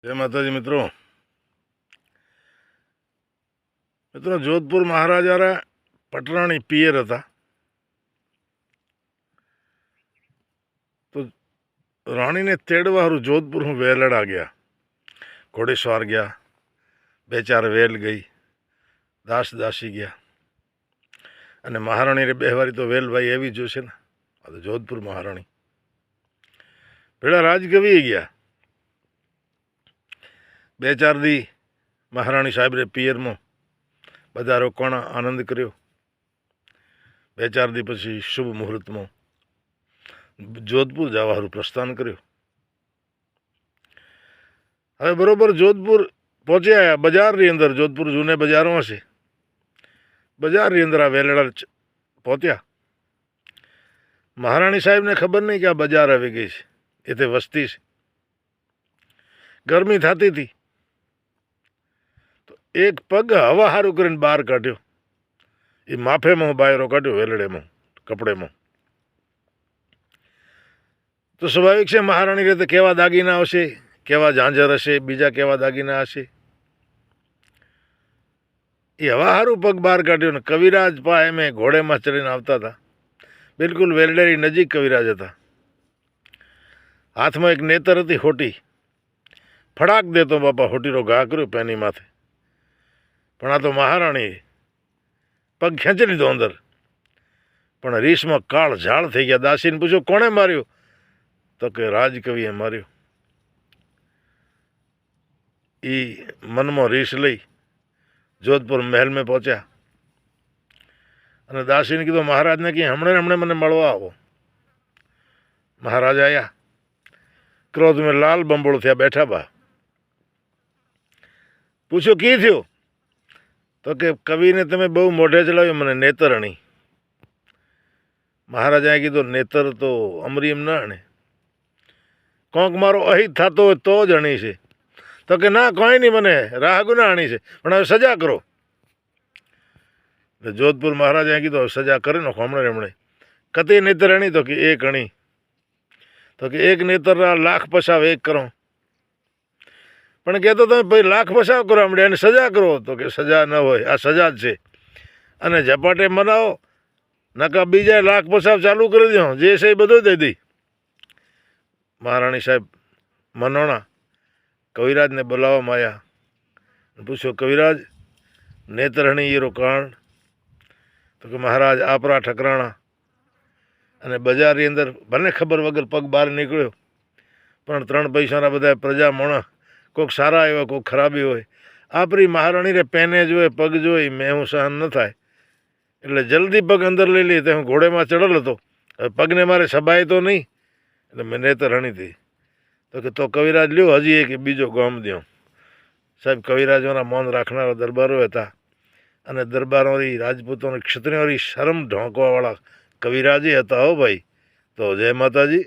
जय माता जी मित्रों। जोधपुर महाराजा पटराणी पियर था तो राणी ने तेड़वा हारू जोधपुर हूँ वेलड़ आ गया। घोड़ेसवार गया, बेचार वेल गई, दास दासी गया अने महाराणी रे बेहवारी तो वेल भाई एवी जोशे ने। आ तो जोधपुर महाराणी पेला राजकवि गया। बेचार दी महाराणी साहेब रे पियर में बधा रोकाणा आनंद कर्यो। बेचार दी पछी शुभ मुहूर्त में जोधपुर जवा हारू प्रस्थान कर्यो। हवे बरोबर जोधपुर पहुंच्या बजार री अंदर, जोधपुर जूने बजारों हशे, बजार री अंदर आ वेलड़ा पहुंच्या। महाराणी साहेब ने खबर नहीं कि आ बजार आई गई है, इतने वस्ती है, गर्मी थती थी तो एक पग हवा हारू करीने बहार काढ्यो। ये माफे में बायरो काढ्यो, वेलड़े में कपड़े में। तो स्वाभाविक है महाराणी रे तो केवा दागीना हशे, केवा झांझर हशे, बीजा केवा दागीना हशे। ये हवा हारू पग बहार काढ्यो ने कविराज पाए में घोड़े में चढ़ीने आवता था। बिल्कुल वेलड़ेरी नजीक कविराज था। हाथ में एक नेतर थी होटी, फड़ाक देतो बापा होटी रो घा कर्यो पेनी माथे। पण आ तो महाराणी पग खेंची लीधो अंदर, पण रीस में काळ झाड़ थई गया। दासी ने पूछो कोणे मार्यो, तो के राजकविए मार्यो। ई मन में रीस लई जोधपुर महल में पहुंचा अने दासी ने कीधुं महाराज ने कि हमणे हमणे मने मळवा आवो। महाराज आया, क्रोध में लाल बंबोळ थया बैठा बा। पूछो की थयो, तो के कवि ने तमे बहु मोढे चलाव्यो, मने नेतर हणी। महाराजाए कीधुं नेतर तो अमरीम न हणे, कोंक मारो अहित थतो होय तो ज हणी छे। तो के ना कोई नहीं, मने राह गुना हणी छे, पण हवे सजा करो। तो जोधपुर महाराजाए कीधुं सजा करे नाखो हमणे हमणे। कती नेतर हणी, तो कि एक हणी। तो कि एक नेतर लाख पसाव एक करो, पण कहतो तमे भाई लाख पसाव करो हमणे एने सजा करो। तो कि सजा न होय, आ सजा ज छे अने झपाटे मनाओ, नका बीजा लाख पसाव चालू करी दो, जे छे बधुं दई दी। महाराणी साहेब मनोणा कविराज ने बोलाववामां आव्या। पूछो कविराज नेत्रहणी ईरो कारण? तो कि महाराज आपरा ठकराणा अने बजारी अंदर भले खबर वगर पग बहार निकळ्यो, पण 3 पैसाना बधा प्रजा माणस, कोईक सारा एवा कोईक खराबी होय। आपरी महाराणी रे पेने जोए, पग जोई मेहूं सहन न थाय, એટલે જલ્દી પગ અંદર લઈ લે। તો હું ઘોડેમાં ચડેલ હતો, હવે પગને મારે સબાય તો નહીં, એટલે મેં નેતર હણી હતી। તો કે તો કવિરાજ લ્યો હજી એક બીજો ગામ દ્યો। સાહેબ કવિરાજોના મૌન રાખનારા દરબારો હતા અને દરબારોની રાજપૂતોની ક્ષત્રિયોની શરમ ઢોંકવાવાળા કવિરાજે હતા હો ભાઈ। તો જય માતાજી।